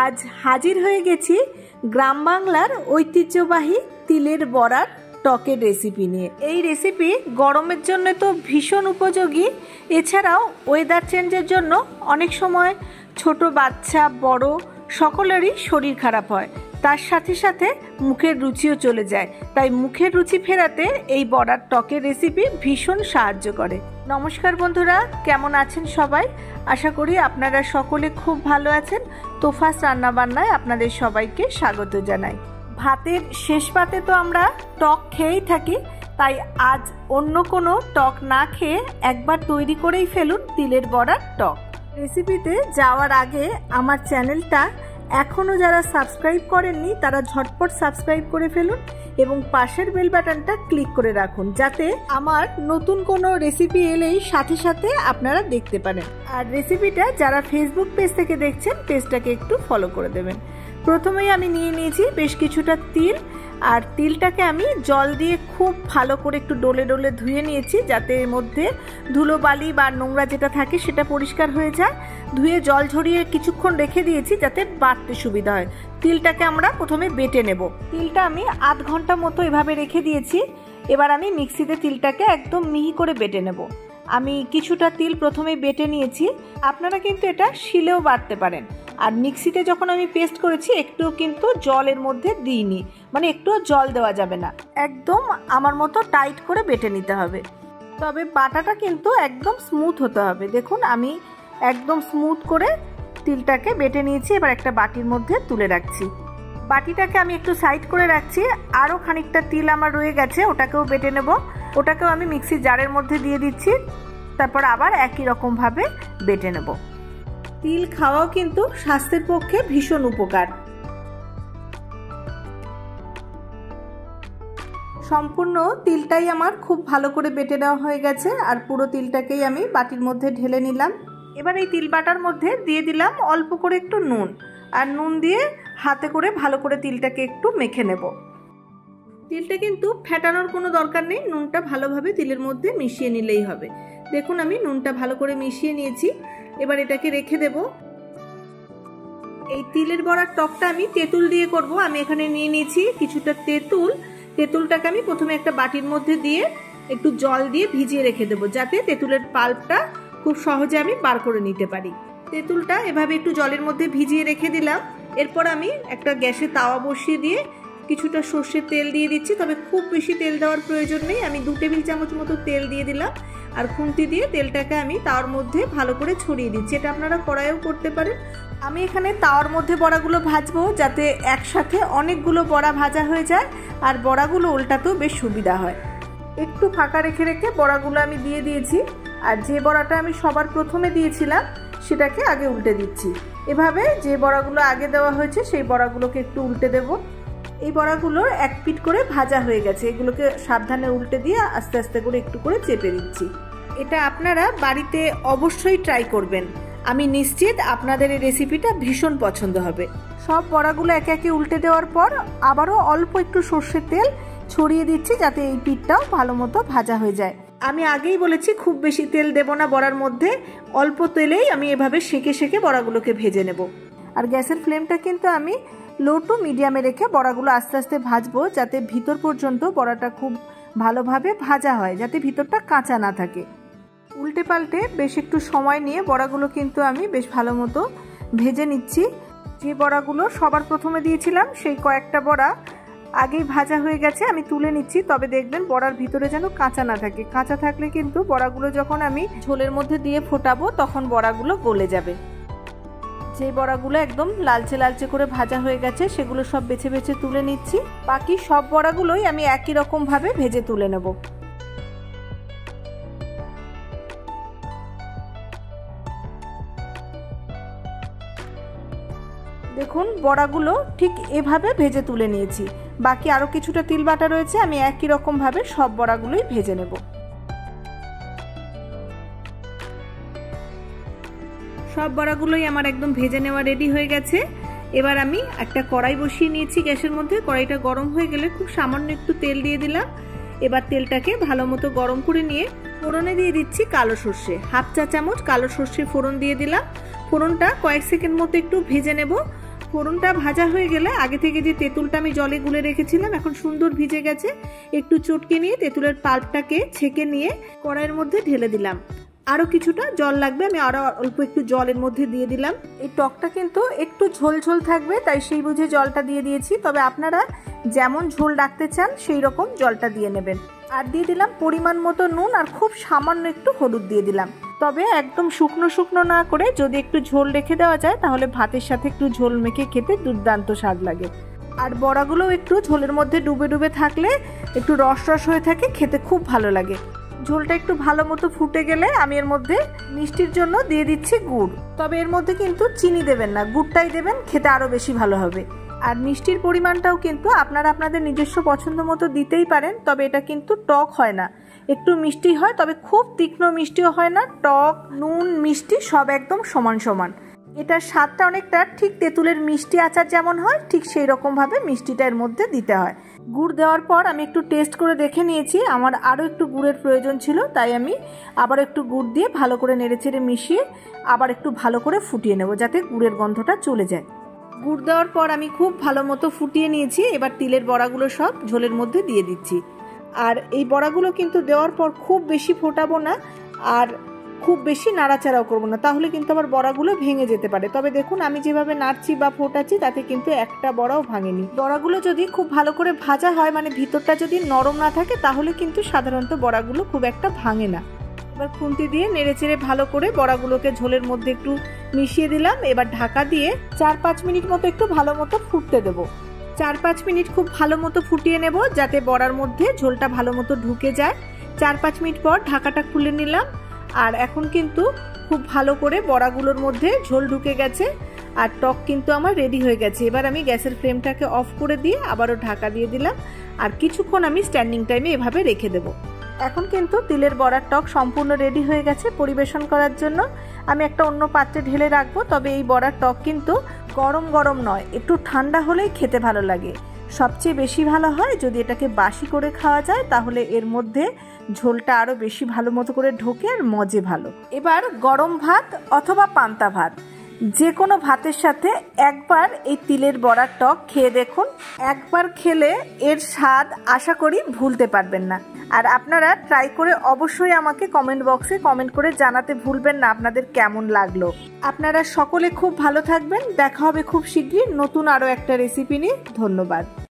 আজ হাজির হয়ে গেছি গ্রাম বাংলার ঐতিহ্যবাহী তিলের বড়ার টকের রেসিপি নিয়ে। এই রেসিপি গরমের জন্য তো ভীষণ উপযোগী, এছাড়াও ওয়েদার চেঞ্জের জন্য অনেক সময় ছোট বাচ্চা বড় সকলেরই শরীর খারাপ হয়, তার সাথে সাথে মুখের রুচিও চলে যায়। তাই মুখের রুচি ফেরাতে এই বড়ার টকের রেসিপি ভীষণ সাহায্য করে। নমস্কার বন্ধুরা, কেমন আছেন সবাই? আশা করি আপনারা সকলে খুব ভালো আছেন। তোফাস রান্নাবান্নায় আপনাদের সবাইকে স্বাগত জানাই। ভাতের শেষ পাতে তো আমরা টক খেয়েই থাকি, তাই আজ অন্য কোনো টক না খেয়ে একবার তৈরি করেই ফেলুন তিলের বড়ার টক। রেসিপিতে যাওয়ার আগে আমার চ্যানেলটা এখনও যারা সাবস্ক্রাইব করেননি তারা ঝটপট সাবস্ক্রাইব করে ফেলুন এবং পাশের বেল বাটনটা ক্লিক করে রাখুন, যাতে আমার নতুন কোনো রেসিপি এলেই সাথে সাথে আপনারা দেখতে পারেন। আর রেসিপিটা যারা ফেসবুক পেজ থেকে দেখছেন পেজটাকে একটু ফলো করে দেবেন। প্রথমেই আমি নিয়ে নিয়েছি বেশ কিছুটা তিল, আর তিলটাকে আমি জল দিয়ে খুব ভালো করে একটু ডলে ডলে ধুয়ে নিয়েছি, যাতে এর মধ্যে ধুলোবালি বা নোংরা যেটা থাকে সেটা পরিষ্কার হয়ে যায়। ধুয়ে জল ঝরিয়ে কিছুক্ষণ রেখে দিয়েছি যাতে বাটতে সুবিধা হয়। তিলটাকে আমরা প্রথমে বেটে নেব। তিলটা আমি আধ ঘন্টা মতো এভাবে রেখে দিয়েছি। এবার আমি মিক্সিতে তিলটাকে একদম মিহি করে বেটে নেব। আমি কিছুটা তিল প্রথমে বেটে নিয়েছি, আপনারা কিন্তু এটা শিলেও বাটতে পারেন। আর মিক্সিতে যখন আমি পেস্ট করেছি একটু কিন্তু জলের মধ্যে দিইনি, মানে একটুও জল দেওয়া যাবে না, একদম আমার মতো টাইট করে বেটে নিতে হবে। তবে বাটাটা কিন্তু একদম স্মুথ হতে হবে। দেখুন আমি একদম স্মুথ করে তিলটাকে বেটে নিয়েছি। এবার একটা বাটির মধ্যে তুলে রাখছি। বাটিটাকে আমি একটু সাইড করে রাখছি। আরও খানিকটা তিল আমার রয়ে গেছে, ওটাকেও বেটে নেব। ওটাকেও আমি মিক্সির জারের মধ্যে দিয়ে দিচ্ছি, তারপর আবার একই রকমভাবে বেটে নেব। তিল খাওয়াও কিন্তু স্বাস্থ্যের পক্ষে ভীষণ উপকার। সম্পূর্ণ তিলটাই আমার খুব ভালো করে বেটে নেওয়া হয়ে গেছে, আর পুরো তিলটাকেই আমি বাটির মধ্যে ঢেলে নিলাম। এবার এই তিল বাটার মধ্যে দিয়ে দিলাম অল্প করে একটু নুন, আর নুন দিয়ে হাতে করে ভালো করে তিলটাকে একটু মেখে নেব। তিলটা কিন্তু ফেটানোর কোনো দরকার নেই, নুনটা ভালোভাবে তিলের মধ্যে মিশিয়ে নিলেই হবে। দেখুন আমি নুনটা ভালো করে মিশিয়ে নিয়েছি। এবার এটাকে রেখে দেব। এই তিলের বড়ার টকটা আমি তেঁতুল দিয়ে করব। আমি এখানে নিয়ে নিয়েছি কিছুটা তেঁতুল। তেঁতুলটাকে আমি প্রথমে একটা বাটির মধ্যে দিয়ে একটু জল দিয়ে ভিজিয়ে রেখে দেবো, যাতে তেঁতুলের পাল্পটা খুব সহজে আমি বার করে নিতে পারি। তেঁতুলটা এভাবে একটু জলের মধ্যে ভিজিয়ে রেখে দিলাম। এরপর আমি একটা গ্যাসে তাওয়া বসিয়ে দিয়ে কিছুটা সর্ষের তেল দিয়ে দিচ্ছি, তবে খুব বেশি তেল দেওয়ার প্রয়োজন নেই। আমি 2 টেবিল চামচ মতো তেল দিয়ে দিলাম, আর খুন্তি দিয়ে তেলটাকে আমি তাওয়ার মধ্যে ভালো করে ছড়িয়ে দিচ্ছি। এটা আপনারা কড়াইও করতে পারেন। আমি এখানে তাওয়ার মধ্যে বড়াগুলো ভাজবো, যাতে একসাথে অনেকগুলো বড়া ভাজা হয়ে যায় আর বড়াগুলো উল্টাতেও বেশ সুবিধা হয়। একটু ফাঁকা রেখে রেখে বড়াগুলো আমি দিয়ে দিয়েছি, আর যে বড়াটা আমি সবার প্রথমে দিয়েছিলাম সেটাকে আগে উল্টে দিচ্ছি। এভাবে যে বড়াগুলো আগে দেওয়া হয়েছে সেই বড়াগুলোকে একটু উল্টে দেব। এই বড়াগুলোর এক পিঠ করে ভাজা হয়ে গেছে, এগুলোকে সাবধানে উল্টে দিয়ে আস্তে আস্তে করে একটু করে চেপে দিচ্ছি। এটা আপনারা বাড়িতে অবশ্যই ট্রাই করবেন, আমি নিশ্চিত আপনাদের এই রেসিপিটা ভীষণ পছন্দ হবে। সব বড়াগুলো একে একে উল্টে দেওয়ার পর আবারও অল্প একটু সর্ষের তেল ছড়িয়ে দিচ্ছি, যাতে এই পিঠটাও ভালো মতো ভাজা হয়ে যায়। আমি আগেই বলেছি খুব বেশি তেল দেব না বড়ার মধ্যে, অল্প তেলেই আমি এভাবে সেঁকে সেঁকে বড়াগুলোকে ভেজে নেব। আর গ্যাসের ফ্লেমটা কিন্তু আমি লো টু মিডিয়ামে রেখে বড়াগুলো আস্তে আস্তে ভাজবো, যাতে ভিতর পর্যন্ত বড়াটা খুব ভালোভাবে ভাজা হয়, যাতে ভিতরটা কাঁচা না থাকে। উল্টে পাল্টে বেশ একটু সময় নিয়ে বড়াগুলো কিন্তু আমি বেশ ভালো মতো ভেজে নিচ্ছি। যে বড়াগুলো সবার প্রথমে দিয়েছিলাম সেই কয়েকটা বড়া আগেই ভাজা হয়ে গেছে, আমি তুলে নিচ্ছি। তবে দেখবেন বড়ার ভিতরে যেন কাঁচা না থাকে, কাঁচা থাকলে কিন্তু বড়াগুলো যখন আমি ঝোলের মধ্যে দিয়ে ফোটাবো তখন বড়াগুলো গলে যাবে। যে বড়াগুলো একদম লালচে লালচে করে ভাজা হয়ে গেছে সেগুলো সব বেছে বেছে তুলে নিচ্ছি। বাকি সব বড়াগুলোই আমি একই রকম ভাবে ভেজে তুলে নেব। দেখুন বড়াগুলো ঠিক এভাবে ভেজে তুলে নিয়েছি। বাকি আরও কিছুটা তিল বাটা রয়েছে, আমি একই রকম ভাবে সব বড়াগুলোই ভেজে নেব। সব বড়াগুলোই আমার একদম ভেজে নেওয়া রেডি হয়ে গেছে। এবার আমি একটা কড়াই বসিয়ে নিয়েছি গ্যাসের মধ্যে। কড়াইটা গরম হয়ে গেলে খুব সামান্য একটু তেল দিয়ে দিলাম। এবার তেলটাকে ভালো মতো গরম করে নিয়ে ফোড়নে দিয়ে দিচ্ছি কালো সর্ষে। 1/2 চা চামচ কালো সর্ষে ফোড়ন দিয়ে দিলাম। ফোড়নটা কয়েক সেকেন্ড মতো একটু ভেজে নেব। ফোড়নটা ভাজা হয়ে গেলে আগে থেকে যে তেঁতুলটা আমি জলে গুলে রেখেছিলাম এখন সুন্দর ভিজে গেছে। একটু চটকে নিয়ে তেঁতুলের পাল্পটাকে ছেঁকে নিয়ে কড়াইয়ের মধ্যে ঢেলে দিলাম। আরও কিছুটা জল লাগবে, আমি আরও অল্প একটু জলের মধ্যে দিয়ে দিলাম। এই টকটা কিন্তু একটু ঝোল ঝোল থাকবে, তাই সেই বুঝে জলটা দিয়ে দিয়েছি। তবে আপনারা যেমন ঝোল রাখতে চান সেই রকম জলটা দিয়ে নেবেন। আর দিয়ে দিলাম পরিমাণ মতো নুন, আর খুব সামান্য একটু হলুদ দিয়ে দিলাম। তবে একদম শুকনো শুকনো না করে যদি একটু ঝোল রেখে দেওয়া যায় তাহলে ভাতের সাথে একটু ঝোল মেখে খেতে দুর্দান্ত স্বাদ লাগে। আর বড়াগুলো একটু ঝোলের মধ্যে ডুবে ডুবে থাকলে একটু রস রস হয়ে থাকে, খেতে খুব ভালো লাগে। ঝোলটা একটু ভালো মতো ফুটে গেলে আমি এর মধ্যে মিষ্টির জন্য দিয়ে দিচ্ছি গুড়। তবে এর মধ্যে কিন্তু চিনি দেবেন না, গুড়টাই দেবেন, খেতে আরও বেশি ভালো হবে। আর মিষ্টির পরিমাণটাও কিন্তু আপনারা আপনাদের নিজস্ব পছন্দ মতো দিতেই পারেন। তবে এটা কিন্তু টক হয় না, একটু মিষ্টি হয়, তবে খুব তীক্ষ্ণ মিষ্টিও হয় না। টক, নুন, মিষ্টি সব একদম সমান সমান। এটার স্বাদটা অনেকটা ঠিক তেঁতুলের মিষ্টি আচার যেমন হয় ঠিক সেই রকমভাবে মিষ্টিটা এর মধ্যে দিতে হয়। গুড় দেওয়ার পর আমি একটু টেস্ট করে দেখে নিয়েছি, আমার আরও একটু গুড়ের প্রয়োজন ছিল, তাই আমি আবার একটু গুড় দিয়ে ভালো করে নেড়েচেড়ে মিশিয়ে আবার একটু ভালো করে ফুটিয়ে নেব যাতে গুড়ের গন্ধটা চলে যায়। গুড় দেওয়ার পর আমি খুব ভালো মতো ফুটিয়ে নিয়েছি। এবার তিলের বড়াগুলো সব ঝোলের মধ্যে দিয়ে দিচ্ছি। আর এই বড়াগুলো কিন্তু দেওয়ার পর খুব বেশি ফোটাবো না আর খুব বেশি নাড়াচাড়াও করবো না, তাহলে কিন্তু আবার বড়াগুলো ভেঙে যেতে পারে। তবে দেখুন আমি যেভাবে নাড়ছি বা ফোটাচ্ছি তাতে কিন্তু একটা বড়াও ভাঙেনি। বড়াগুলো যদি খুব ভালো করে ভাজা হয়, মানে ভিতরটা যদি নরম না থাকে, তাহলে কিন্তু সাধারণত বড়াগুলো খুব একটা ভাঙে না। এবার খুন্তি দিয়ে নেড়েচেড়ে ভালো করে বড়াগুলোকে ঝোলের মধ্যে একটু মিশিয়ে দিলাম। এবার ঢাকা দিয়ে 4-5 মিনিট মতো একটু ভালো মতো ফুটতে দেবো। 4-5 মিনিট খুব ভালো মতো ফুটিয়ে নেব যাতে বড়ার মধ্যে ঝোলটা ভালো মতো ঢুকে যায়। 4-5 মিনিট পর ঢাকাটা খুলে নিলাম। আর এখন কিন্তু খুব ভালো করে বড়াগুলোর মধ্যে ঝোল ঢুকে গেছে আর টক কিন্তু আমার রেডি হয়ে গেছে। এবার আমি গ্যাসের ফ্লেমটাকে অফ করে দিয়ে আবারও ঢাকা দিয়ে দিলাম আর কিছুক্ষণ আমি স্ট্যান্ডিং টাইমে এভাবে রেখে দেবো। এখন কিন্তু তিলের বড়ার টক সম্পূর্ণ রেডি হয়ে গেছে পরিবেশন করার জন্য। আমি একটা অন্য পাত্রে ঢেলে রাখবো। তবে এই বড়ার টক কিন্তু গরম গরম নয়, একটু ঠান্ডা হলেই খেতে ভালো লাগে। সবচেয়ে বেশি ভালো হয় যদি এটাকে বাসি করে খাওয়া যায়, তাহলে এর মধ্যে ঝোলটা আরও বেশি ভালো মতো করে ঢোকে আর মজে ভালো। এবার গরম ভাত অথবা পান্তা ভাত যে কোনো ভাতের সাথে একবার এই তিলের বড়ার টক খেয়ে দেখুন। একবার খেলে এর স্বাদ আশা করি ভুলতে পারবেন না। আর আপনারা ট্রাই করে অবশ্যই আমাকে কমেন্ট বক্সে কমেন্ট করে জানাতে ভুলবেন না আপনাদের কেমন লাগলো। আপনারা সকলে খুব ভালো থাকবেন। দেখা হবে খুব শীঘ্রই নতুন আরও একটা রেসিপি নিয়ে। ধন্যবাদ।